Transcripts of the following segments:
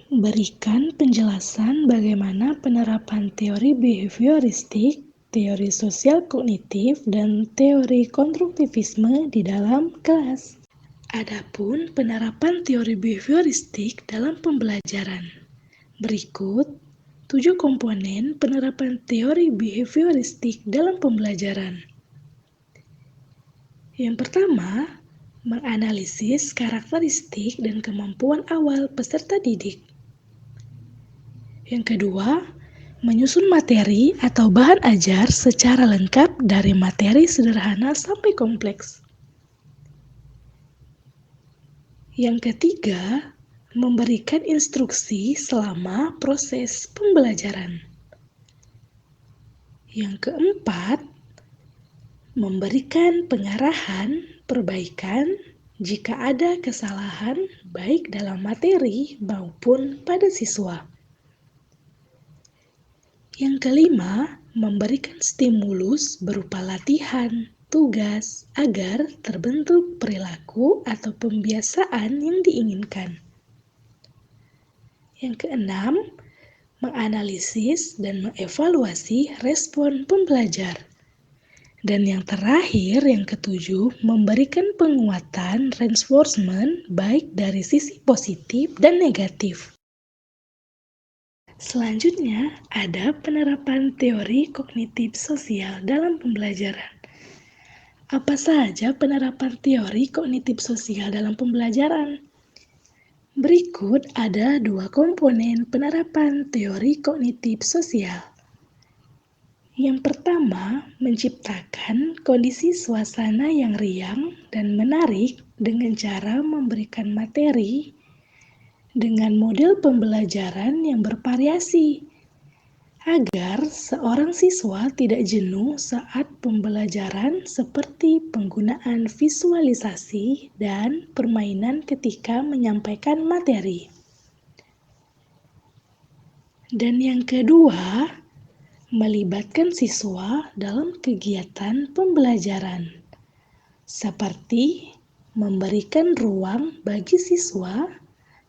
Berikan penjelasan bagaimana penerapan teori behavioristik, teori sosial kognitif, dan teori konstruktivisme di dalam kelas. Adapun penerapan teori behavioristik dalam pembelajaran. Berikut 7 komponen penerapan teori behavioristik dalam pembelajaran. Yang pertama, menganalisis karakteristik dan kemampuan awal peserta didik. Yang kedua, menyusun materi atau bahan ajar secara lengkap dari materi sederhana sampai kompleks. Yang ketiga, memberikan instruksi selama proses pembelajaran. Yang keempat, memberikan pengarahan, perbaikan jika ada kesalahan baik dalam materi maupun pada siswa. Yang kelima, memberikan stimulus berupa latihan, tugas, agar terbentuk perilaku atau pembiasaan yang diinginkan. Yang keenam, menganalisis dan mengevaluasi respon pembelajar. Dan yang terakhir, yang ketujuh, memberikan penguatan reinforcement baik dari sisi positif dan negatif. Selanjutnya, ada penerapan teori kognitif sosial dalam pembelajaran. Apa saja penerapan teori kognitif sosial dalam pembelajaran? Berikut ada 2 komponen penerapan teori kognitif sosial. Yang pertama, menciptakan kondisi suasana yang riang dan menarik dengan cara memberikan materi dengan model pembelajaran yang bervariasi, agar seorang siswa tidak jenuh saat pembelajaran seperti penggunaan visualisasi dan permainan ketika menyampaikan materi. Dan yang kedua, melibatkan siswa dalam kegiatan pembelajaran, seperti memberikan ruang bagi siswa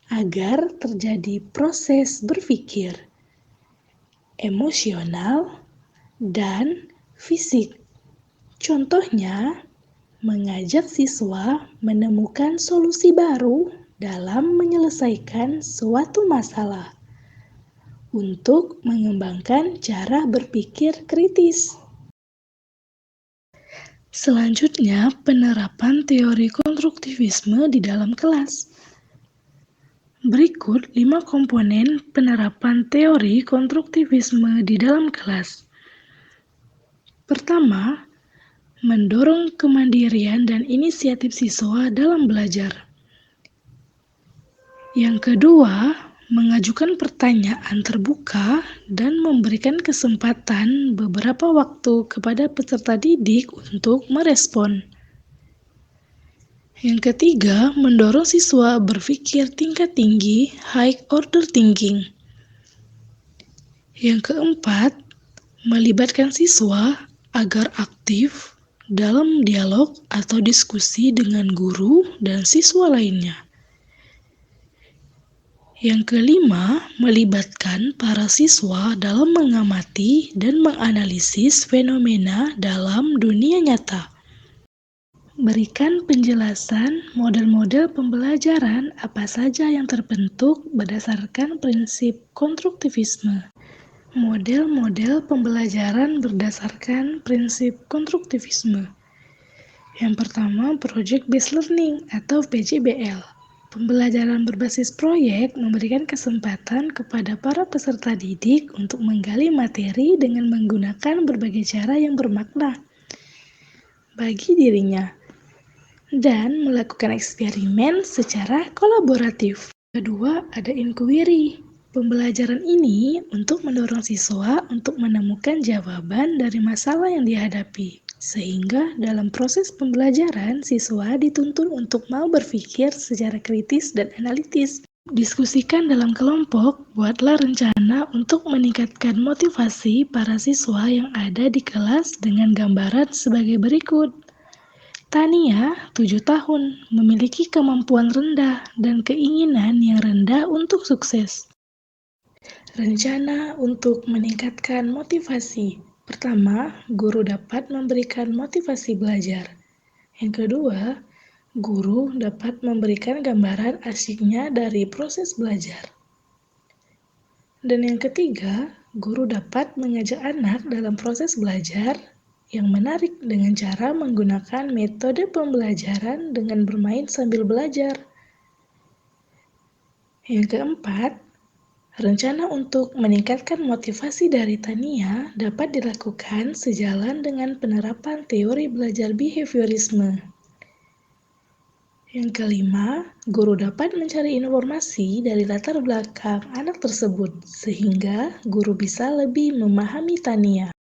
agar terjadi proses berpikir, emosional, dan fisik. Contohnya, mengajak siswa menemukan solusi baru dalam menyelesaikan suatu masalah untuk mengembangkan cara berpikir kritis. Selanjutnya, penerapan teori konstruktivisme di dalam kelas. Berikut 5 komponen penerapan teori konstruktivisme di dalam kelas. Pertama, mendorong kemandirian dan inisiatif siswa dalam belajar. Yang kedua, mengajukan pertanyaan terbuka dan memberikan kesempatan beberapa waktu kepada peserta didik untuk merespon. Yang ketiga, mendorong siswa berpikir tingkat tinggi, high order thinking. Yang keempat, melibatkan siswa agar aktif dalam dialog atau diskusi dengan guru dan siswa lainnya. Yang kelima, melibatkan para siswa dalam mengamati dan menganalisis fenomena dalam dunia nyata. Berikan penjelasan model-model pembelajaran apa saja yang terbentuk berdasarkan prinsip konstruktivisme. Model-model pembelajaran berdasarkan prinsip konstruktivisme. Yang pertama, Project Based Learning atau PJBL. Pembelajaran berbasis proyek memberikan kesempatan kepada para peserta didik untuk menggali materi dengan menggunakan berbagai cara yang bermakna bagi dirinya dan melakukan eksperimen secara kolaboratif. Kedua, ada inquiry. Pembelajaran ini untuk mendorong siswa untuk menemukan jawaban dari masalah yang dihadapi. Sehingga dalam proses pembelajaran, siswa dituntun untuk mau berpikir secara kritis dan analitis. Diskusikan dalam kelompok, buatlah rencana untuk meningkatkan motivasi para siswa yang ada di kelas dengan gambaran sebagai berikut. Tania, 7 tahun, memiliki kemampuan rendah dan keinginan yang rendah untuk sukses. Rencana untuk meningkatkan motivasi. Pertama, guru dapat memberikan motivasi belajar. Yang kedua, guru dapat memberikan gambaran asyiknya dari proses belajar. Dan yang ketiga, guru dapat mengajak anak dalam proses belajar yang menarik dengan cara menggunakan metode pembelajaran dengan bermain sambil belajar. Yang keempat, rencana untuk meningkatkan motivasi dari Tania dapat dilakukan sejalan dengan penerapan teori belajar behaviorisme. Yang kelima, guru dapat mencari informasi dari latar belakang anak tersebut, sehingga guru bisa lebih memahami Tania.